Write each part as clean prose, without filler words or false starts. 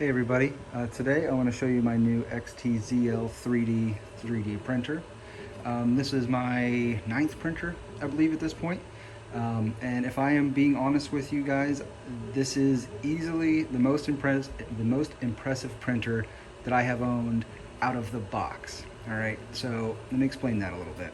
Hey everybody, today I want to show you my new XTZL3D 3D printer. This is my 9th printer, I believe, at this point. And if I am being honest with you guys, this is easily the most impressive printer that I have owned out of the box. All right, so let me explain that a little bit.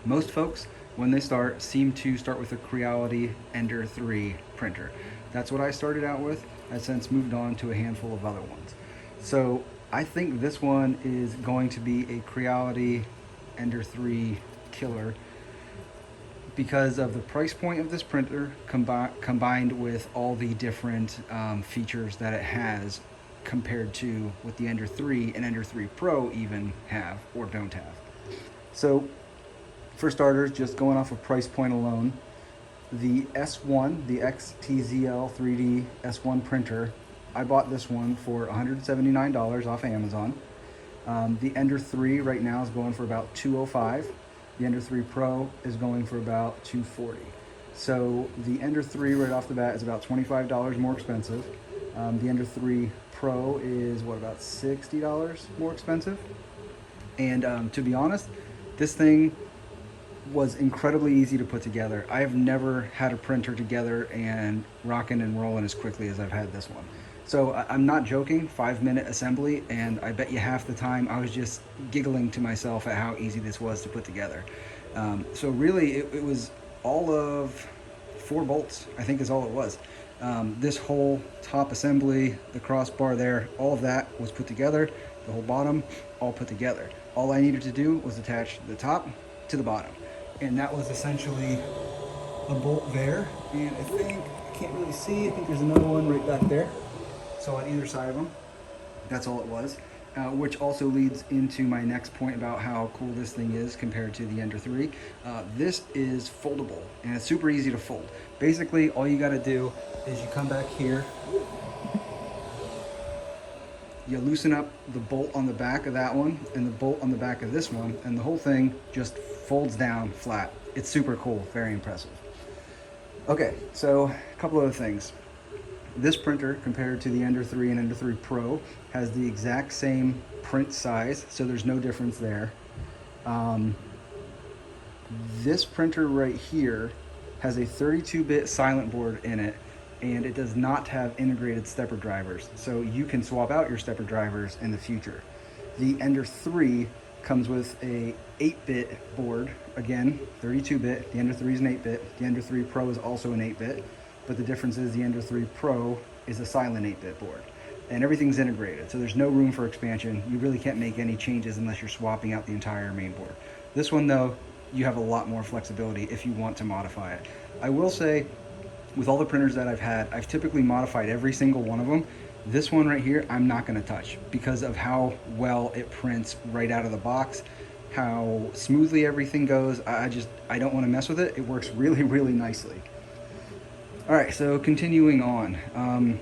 Most folks, when they seem to start with a Creality Ender 3 printer. That's what I started out with. I've since moved on to a handful of other ones. So I think this one is going to be a Creality Ender 3 killer because of the price point of this printer combined with all the different features that it has compared to what the Ender 3 and Ender 3 Pro even have or don't have. So for starters, just going off of price point alone, the S1, the XTZL3D S1 printer, I bought this one for $179 off Amazon. The Ender 3 right now is going for about $205. The Ender 3 Pro is going for about $240. So the Ender 3 right off the bat is about $25 more expensive. The Ender 3 Pro is about $60 more expensive. And to be honest, this thing was incredibly easy to put together. I have never had a printer together and rocking and rolling as quickly as I've had this one. So I'm not joking, 5-minute assembly, and I bet you half the time I was just giggling to myself at how easy this was to put together. So really it was all of 4 bolts, I think is all it was. This whole top assembly, the crossbar there, all of that was put together, the whole bottom, all put together. All I needed to do was attach the top to the bottom. And that was essentially a bolt there. And I can't really see, I think there's another one right back there. So on either side of them, that's all it was. Which also leads into my next point about how cool this thing is compared to the Ender 3. This is foldable, and it's super easy to fold. Basically, all you gotta do is you come back here, you loosen up the bolt on the back of that one and the bolt on the back of this one, and the whole thing just folds down flat. It's super cool, very impressive. Okay, so a couple other things. This printer, compared to the Ender 3 and Ender 3 Pro, has the exact same print size, so there's no difference there. This printer right here has a 32-bit silent board in it, and it does not have integrated stepper drivers, so you can swap out your stepper drivers in the future. The Ender 3 comes with a 8-bit board, again 32-bit. The Ender 3 is an 8-bit. The Ender 3 Pro is also an 8-bit, but the difference is the Ender 3 Pro is a silent 8-bit board, and everything's integrated, so there's no room for expansion. You really can't make any changes unless you're swapping out the entire main board. This one though, you have a lot more flexibility if you want to modify it. I will say, with all the printers that I've had, I've typically modified every single one of them. This one right here, I'm not gonna touch because of how well it prints right out of the box, how smoothly everything goes. I don't wanna mess with it. It works really, really nicely. All right, so continuing on,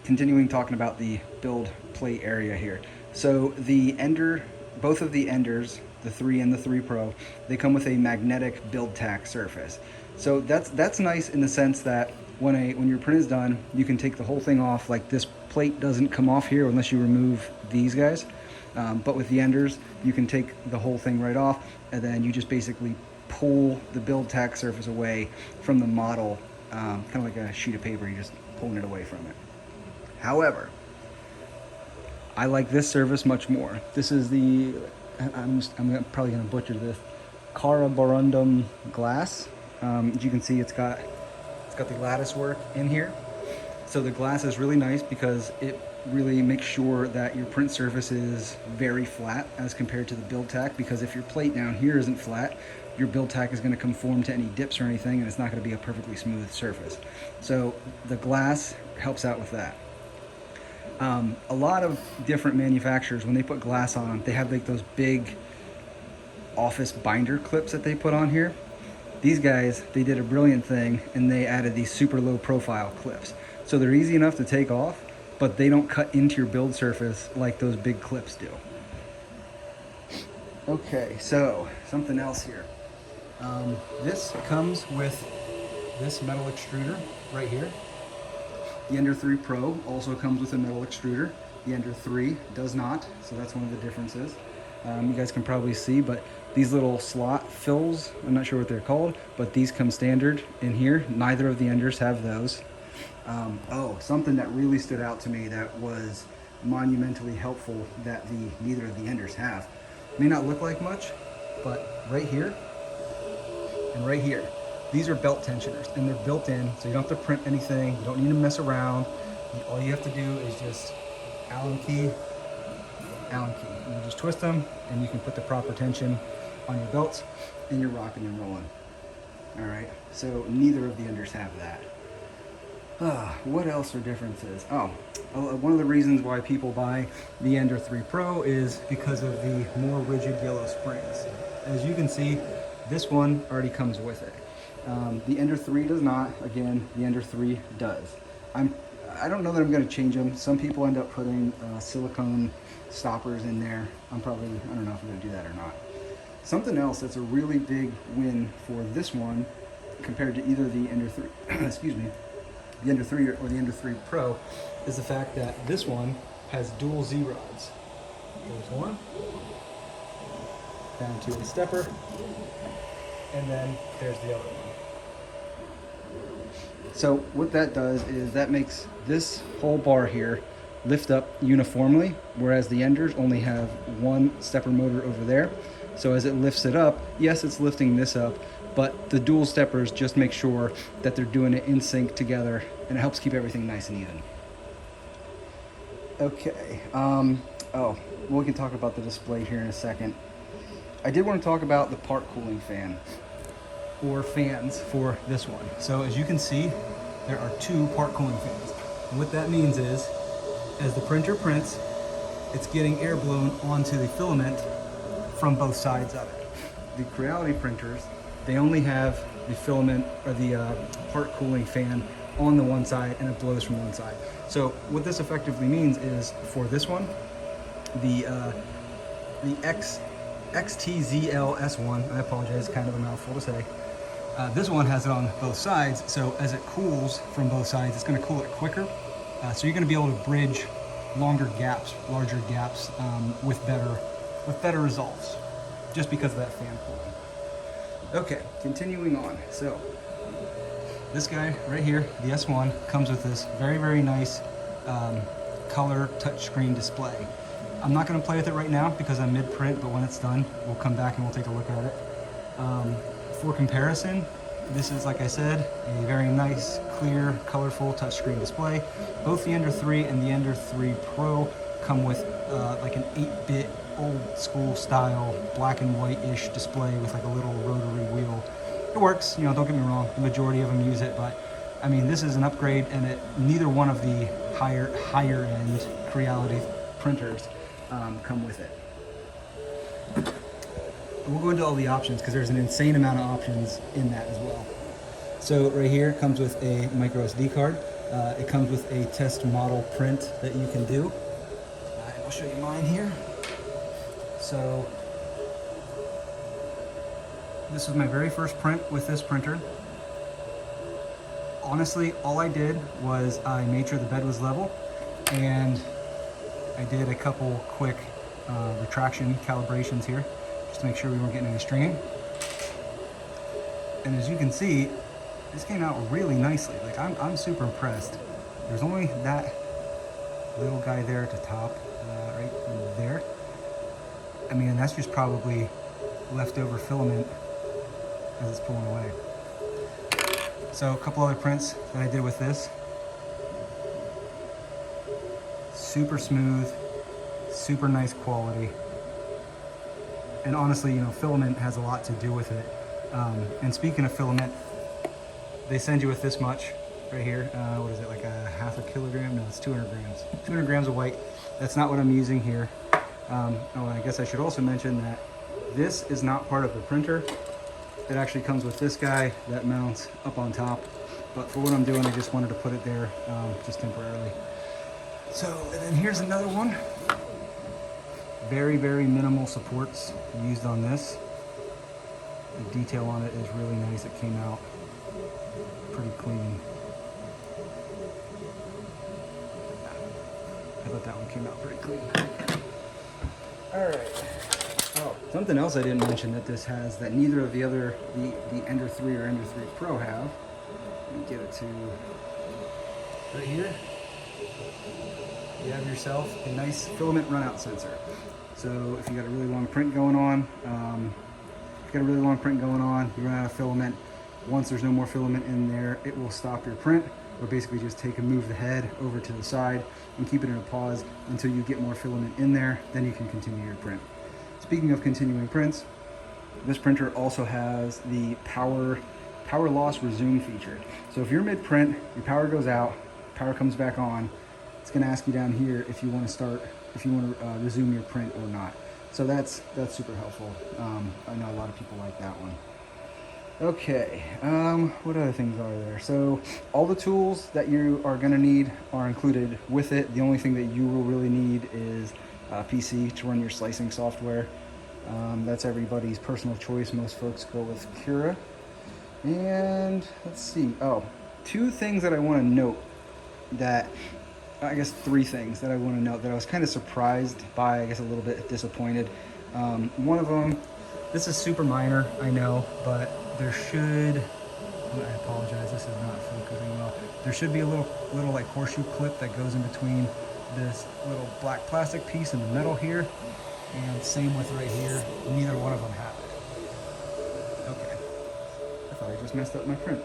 continuing talking about the build plate area here. So the Ender, both of the Enders, the 3 and the 3 Pro, they come with a magnetic build tack surface. So that's nice in the sense that when your print is done, you can take the whole thing off. Like, this plate doesn't come off here unless you remove these guys. But with the Enders, you can take the whole thing right off, and then you just basically pull the build tack surface away from the model, kind of like a sheet of paper. You're just pulling it away from it. However, I like this surface much more. This is the, I'm probably gonna butcher this, Caraborundum glass. As you can see, it's got the lattice work in here. So the glass is really nice because it really makes sure that your print surface is very flat as compared to the build tack, because if your plate down here isn't flat, your build tack is going to conform to any dips or anything, and it's not going to be a perfectly smooth surface. So the glass helps out with that. A lot of different manufacturers, when they put glass on, they have like those big office binder clips that they put on here. These guys, they did a brilliant thing, and they added these super low profile clips. So they're easy enough to take off, but they don't cut into your build surface like those big clips do. Okay, so something else here. This comes with this metal extruder right here. The Ender 3 Pro also comes with a metal extruder. The Ender 3 does not, so that's one of the differences. You guys can probably see, but these little slot fills, I'm not sure what they're called, but these come standard in here. Neither of the Enders have those. Oh, something that really stood out to me that was monumentally helpful that neither of the Enders have. May not look like much, but right here and right here, these are belt tensioners, and they're built in, so you don't have to print anything. You don't need to mess around. All you have to do is just Allen key. And you just twist them, and you can put the proper tension on your belts, and you're rocking and rolling. All right, so neither of the Enders have that. What else are differences? One of the reasons why people buy the Ender 3 Pro is because of the more rigid yellow springs. As you can see, this one already comes with it. The Ender 3 does not. Again, the Ender 3 does. I don't know that I'm going to change them. Some people end up putting silicone stoppers in there. I don't know if I'm going to do that or not. Something else that's a really big win for this one compared to either the Ender 3, excuse me, the Ender 3 or the Ender 3 Pro, is the fact that this one has dual Z rods. There's one, down to a stepper, and then there's the other one. So what that does is that makes this whole bar here lift up uniformly, whereas the Enders only have one stepper motor over there. So as it lifts it up, yes, it's lifting this up, but the dual steppers just make sure that they're doing it in sync together, and it helps keep everything nice and even. Okay, we can talk about the display here in a second. I did want to talk about the part cooling fan, or fans for this one. So as you can see, there are two part cooling fans. And what that means is, as the printer prints, it's getting air blown onto the filament from both sides of it. The Creality printers, they only have the filament or the part cooling fan on the one side, and it blows from one side. So what this effectively means is, for this one, the XTZL3D, I apologize, kind of a mouthful to say. This one has it on both sides, so as it cools from both sides, it's going to cool it quicker. So you're going to be able to bridge larger gaps with better results, just because of that fan cooling. Okay, continuing on. So this guy right here, the S1, comes with this very, very nice color touchscreen display. I'm not going to play with it right now because I'm mid-print, but when it's done, we'll come back and we'll take a look at it. For comparison, this is, like I said, a very nice, clear, colorful touchscreen display. Both the Ender 3 and the Ender 3 Pro come with like an 8-bit old school style black and white-ish display with like a little rotary wheel. It works, don't get me wrong, the majority of them use it, but I mean, this is an upgrade, and neither one of the higher end Creality printers come with it. We'll go into all the options because there's an insane amount of options in that as well. So right here it comes with a micro SD card. It comes with a test model print that you can do. I'll show you mine here. So this was my very first print with this printer. Honestly, all I did was I made sure the bed was level, and I did a couple quick retraction calibrations here, just to make sure we weren't getting any strain. And as you can see, this came out really nicely. Like, I'm super impressed. There's only that little guy there at the top, right there. I mean, that's just probably leftover filament as it's pulling away. So a couple other prints that I did with this. Super smooth, super nice quality. And honestly, filament has a lot to do with it. And speaking of filament, they send you with this much right here. What is it, like a half a kilogram? No, it's 200 grams. 200 grams of white. That's not what I'm using here. I guess I should also mention that this is not part of the printer. It actually comes with this guy that mounts up on top. But for what I'm doing, I just wanted to put it there just temporarily. So, and then here's another one. Very, very minimal supports used on this. The detail on it is really nice. It came out pretty clean. thought that one came out pretty clean. All right. Oh, something else I didn't mention that this has that neither of the other, the Ender 3 or Ender 3 Pro have. Let me get it to right here. You have yourself a nice filament runout sensor. So if you got a really long print going on, you run out of filament. Once there's no more filament in there, it will stop your print, or basically just move the head over to the side and keep it in a pause until you get more filament in there. Then you can continue your print. Speaking of continuing prints, this printer also has the power loss resume feature. So if you're mid-print, your power goes out, power comes back on, it's going to ask you down here if you want to resume your print or not. So that's super helpful. I know a lot of people like that one. Okay, what other things are there? So all the tools that you are going to need are included with it. The only thing that you will really need is a PC to run your slicing software. That's everybody's personal choice. Most folks go with Cura. And let's see. Oh, two things that I want to note that, I guess 3 things that I want to note that I was kind of surprised by, I guess a little bit disappointed. One of them, this is super minor, I know, but there should, I apologize, this is not focusing well. There should be a little like horseshoe clip that goes in between this little black plastic piece and the metal here, and same with right here. Neither one of them have it. Okay, I thought I just messed up my print.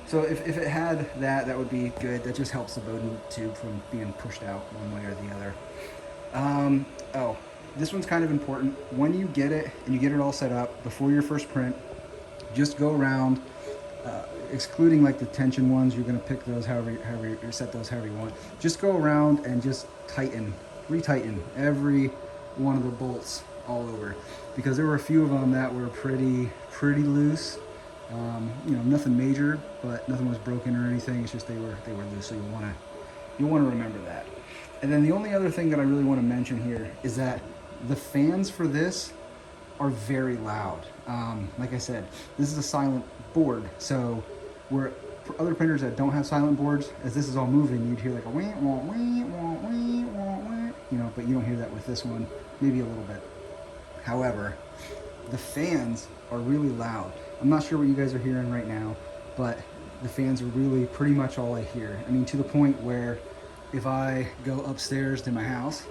So if it had that, that would be good. That just helps the Bowden tube from being pushed out one way or the other. Oh, this one's kind of important. When you get it and you get it all set up before your first print, just go around, excluding like the tension ones. You're gonna pick those however you set those however you want. Just go around and just retighten every one of the bolts all over, because there were a few of them that were pretty loose. You know, nothing major, but nothing was broken or anything. It's just they were loose, so you'll want to remember that. And then the only other thing that I really want to mention here is that the fans for this are very loud. Like I said, this is a silent board, so for other printers that don't have silent boards, as this is all moving, you'd hear like a wah, wah, wah, wah, wah, wah, wah, you know, but you don't hear that with this one, maybe a little bit. However, the fans are really loud. I'm not sure what you guys are hearing right now, but the fans are really pretty much all I hear. I mean, to the point where if I go upstairs to my house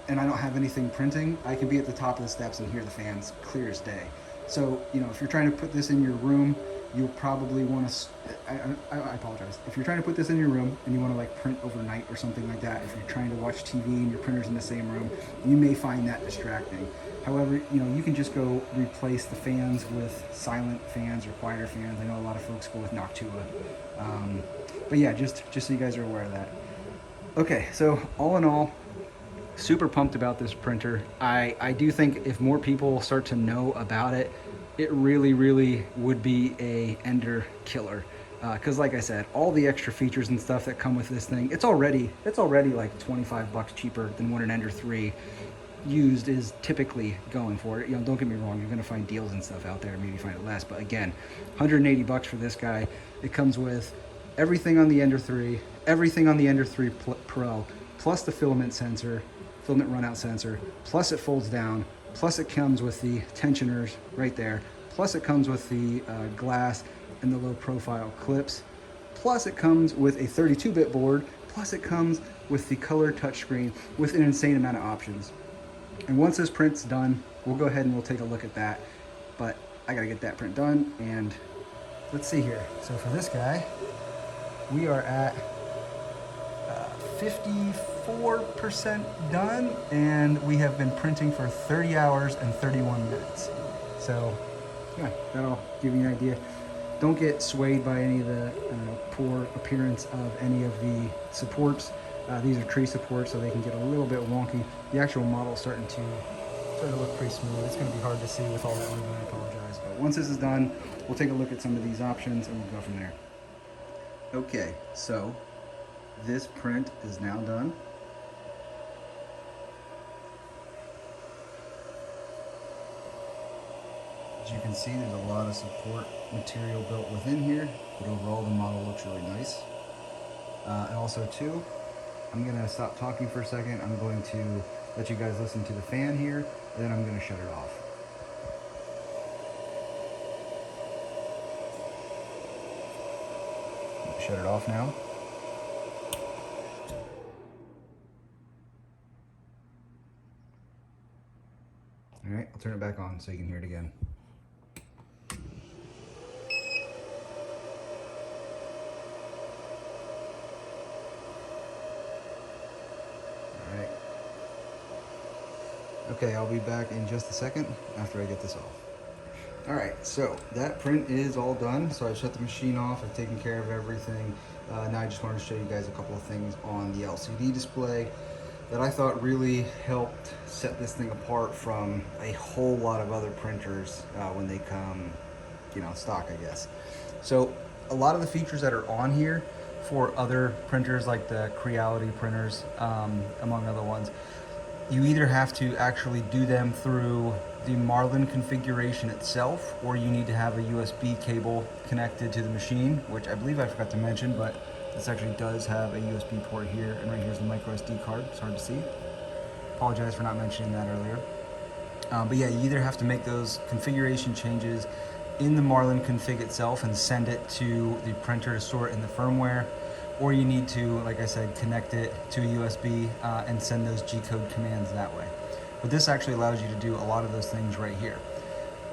and I don't have anything printing, I can be at the top of the steps and hear the fans clear as day. So, you know, if you're trying to put this in your room, you'll probably want to, I apologize. If you're trying to put this in your room and you want to like print overnight or something like that, if you're trying to watch TV and your printer's in the same room, you may find that distracting. However, you know, you can just go replace the fans with silent fans or quieter fans. I know a lot of folks go with Noctua. But yeah, just so you guys are aware of that. Okay, so all in all, super pumped about this printer. I do think if more people start to know about it, it really would be a Ender killer. Because like I said, all the extra features and stuff that come with this thing, it's already like 25 bucks cheaper than what an Ender 3 used is typically going for. You know, don't get me wrong, you're gonna find deals and stuff out there, maybe find it less, but again, 180 bucks for this guy. It comes with everything on the Ender 3, everything on the Ender 3 Pro, plus the filament runout sensor, plus it folds down, plus it comes with the tensioners right there, plus it comes with the glass and the low profile clips, plus it comes with a 32-bit board, plus it comes with the color touchscreen with an insane amount of options. And once this print's done, we'll go ahead and we'll take a look at that. But I gotta get that print done, and let's see here. So for this guy, we are at 54% done, and we have been printing for 30 hours and 31 minutes. So yeah, that'll give you an idea. Don't get swayed by any of the poor appearance of any of the supports. These are tree supports, so they can get a little bit wonky. The actual model is starting to look pretty smooth. It's going to be hard to see with all that moving, I apologize. But once this is done, we'll take a look at some of these options and we'll go from there. Okay, so this print is now done. As you can see, there's a lot of support material built within here, but overall the model looks really nice. And also too, I'm gonna stop talking for a second. I'm going to let you guys listen to the fan here, and then I'm gonna shut it off. Shut it off now. All right, I'll turn it back on so you can hear it again. All right. Okay, I'll be back in just a second after I get this off. All right, so that print is all done. So I shut the machine off, I've taken care of everything. Now I just wanted to show you guys a couple of things on the LCD display that I thought really helped set this thing apart from a whole lot of other printers when they come, stock, I guess. So a lot of the features that are on here for other printers like the Creality printers, among other ones, you either have to actually do them through the Marlin configuration itself, or you need to have a USB cable connected to the machine, which I believe I forgot to mention, but this actually does have a USB port here, and right here's the micro SD card. It's hard to see. Apologize for not mentioning that earlier. But yeah, you either have to make those configuration changes in the Marlin config itself and send it to the printer to store it in the firmware, or you need to, like I said, connect it to a USB and send those G-code commands that way. But this actually allows you to do a lot of those things right here.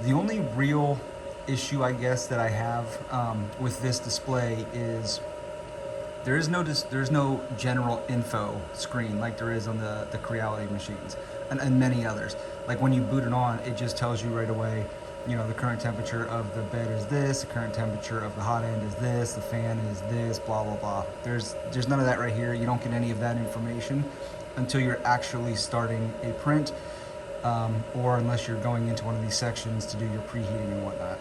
The only real issue, I guess, that I have with this display is there's no general info screen like there is on the Creality machines and many others. Like when you boot it on, it just tells you right away, the current temperature of the bed is this, the current temperature of the hot end is this, the fan is this, blah, blah, blah. There's none of that right here. You don't get any of that information until you're actually starting a print, or unless you're going into one of these sections to do your preheating and whatnot.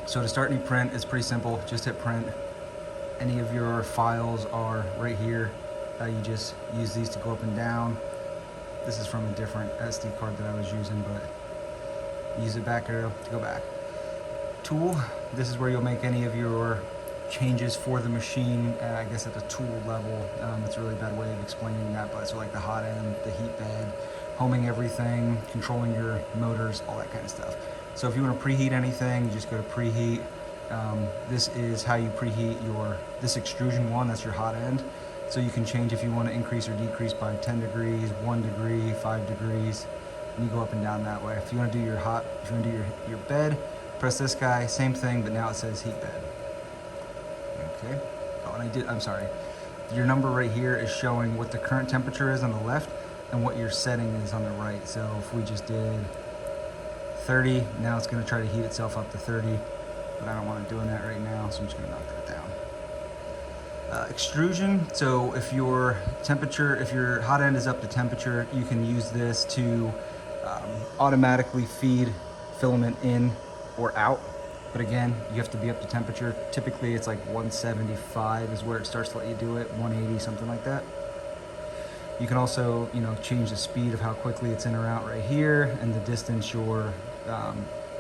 So to start any print, it's pretty simple. Just hit print. Any of your files are right here. You just use these to go up and down. This is from a different SD card that I was using, but use the back arrow to go back. Tool, this is where you'll make any of your changes for the machine, I guess at the tool level. It's a really bad way of explaining that, but so like the hot end, the heat bed, homing everything, controlling your motors, all that kind of stuff. So if you want to preheat anything, you just go to preheat. This is how you preheat this extrusion one, that's your hot end. So you can change if you want to increase or decrease by 10 degrees, 1 degree, 5 degrees, and you go up and down that way. If you want to do your bed, press this guy, same thing, but now it says heat bed. Okay. Oh, and I'm sorry. Your number right here is showing what the current temperature is on the left and what your setting is on the right. So if we just did 30, now it's going to try to heat itself up to 30, but I don't want it doing that right now, so I'm just going to knock that down. Extrusion, so if your hot end is up to temperature, you can use this to automatically feed filament in or out. But again, you have to be up to temperature. Typically it's like 175 is where it starts to let you do it, 180, something like that. You can also, change the speed of how quickly it's in or out right here, and the distance you're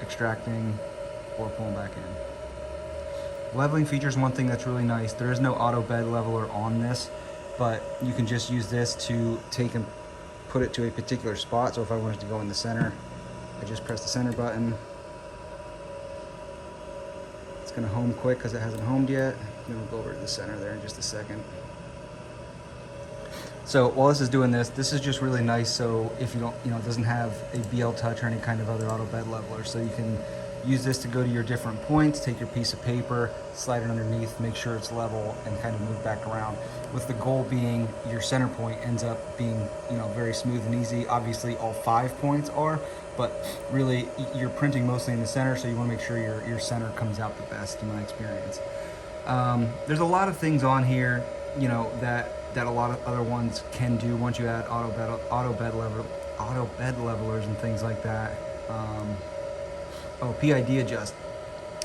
extracting or pulling back in. Leveling features, one thing that's really nice. There is no auto bed leveler on this, but you can just use this to take and put it to a particular spot. So if I wanted to go in the center, I just press the center button. It's gonna home quick because it hasn't homed yet. Then we'll go over to the center there in just a second. So while this is doing this is just really nice. So if you don't, it doesn't have a BL Touch or any kind of other auto bed leveler. So you can use this to go to your different points, take your piece of paper, slide it underneath, make sure it's level, and kind of move back around. With the goal being your center point ends up being, very smooth and easy. Obviously all 5 points are, but really you're printing mostly in the center, so you want to make sure your center comes out the best, in my experience. There's a lot of things on here, that a lot of other ones can do once you add auto bed levelers and things like that. PID adjust.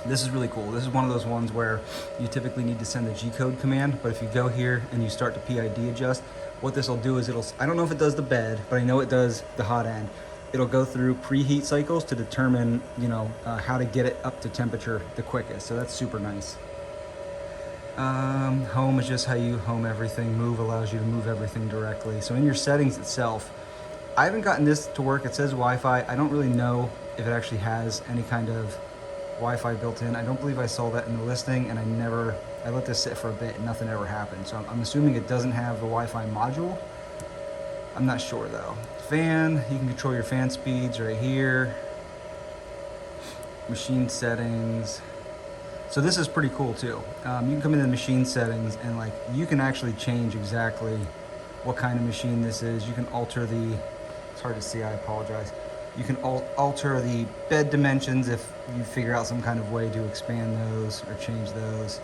This is really cool. This is one of those ones where you typically need to send the G-code command, but if you go here and you start to PID adjust, what this will do is I don't know if it does the bed, but I know it does the hot end. It'll go through preheat cycles to determine, how to get it up to temperature the quickest. So that's super nice. Home is just how you home everything. Move allows you to move everything directly. So in your settings itself, I haven't gotten this to work. It says Wi-Fi. I don't really know if it actually has any kind of Wi-Fi built in. I don't believe I saw that in the listing, and I let this sit for a bit and nothing ever happened. So I'm assuming it doesn't have the Wi-Fi module. I'm not sure though. Fan, you can control your fan speeds right here. Machine settings. So this is pretty cool too. You can come into the machine settings and like you can actually change exactly what kind of machine this is. You can alter it's hard to see, I apologize. You can alter the bed dimensions if you figure out some kind of way to expand those or change those.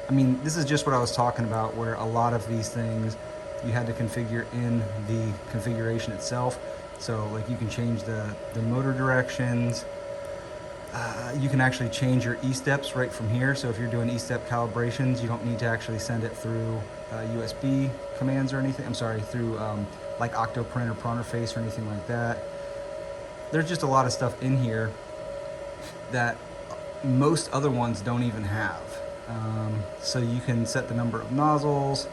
I mean, this is just what I was talking about, where a lot of these things you had to configure in the configuration itself. So like you can change the motor directions. You can actually change your E-steps right from here. So if you're doing E-step calibrations, you don't need to actually send it through USB commands or anything. I'm sorry, through like Octoprint or Pronterface or anything like that. There's just a lot of stuff in here that most other ones don't even have. So you can set the number of nozzles,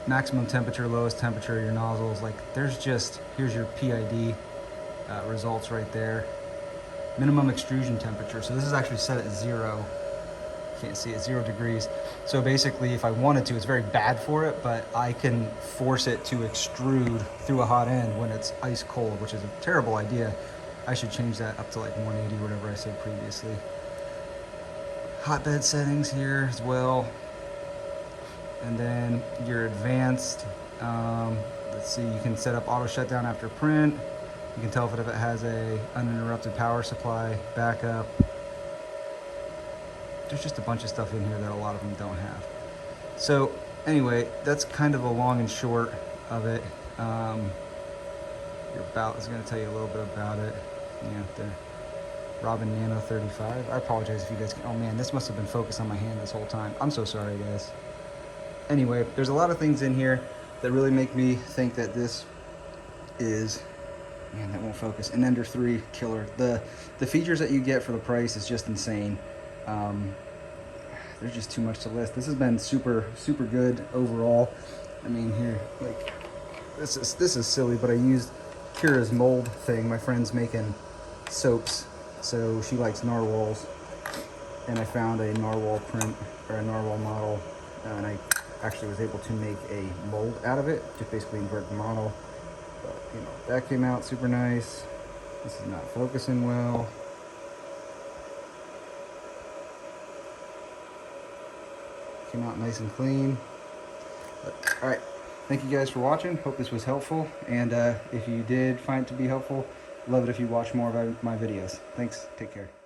maximum temperature, lowest temperature of your nozzles. Like here's your PID results right there. Minimum extrusion temperature. So this is actually set at 0. Can't see it, 0 degrees. So basically if I wanted to, it's very bad for it, but I can force it to extrude through a hot end when it's ice cold, which is a terrible idea. I should change that up to like 180, whatever I said previously. Hotbed settings here as well. And then your advanced, let's see, you can set up auto shutdown after print. You can tell if it has a uninterrupted power supply, backup. There's just a bunch of stuff in here that a lot of them don't have. So anyway, that's kind of a long and short of it. Your bout is going to tell you a little bit about it. Yeah, the Robin Nano 35. I apologize if you guys can. Oh man, this must have been focused on my hand this whole time. I'm so sorry, guys. Anyway, there's a lot of things in here that really make me think that this is, man, that won't focus, an Ender 3 killer. The features that you get for the price is just insane. There's just too much to list. This has been super good overall. I mean, here, like, this is silly, but I used Kira's mold thing. My friend's making soaps, so she likes narwhals, and I found a narwhal print, or a narwhal model, and I actually was able to make a mold out of it, just basically invert the model. But, you know, that came out super nice. This is not focusing well. Came out nice and clean. But, all right, thank you guys for watching. Hope this was helpful. And if you did find it to be helpful, love it if you watch more of my videos. Thanks, take care.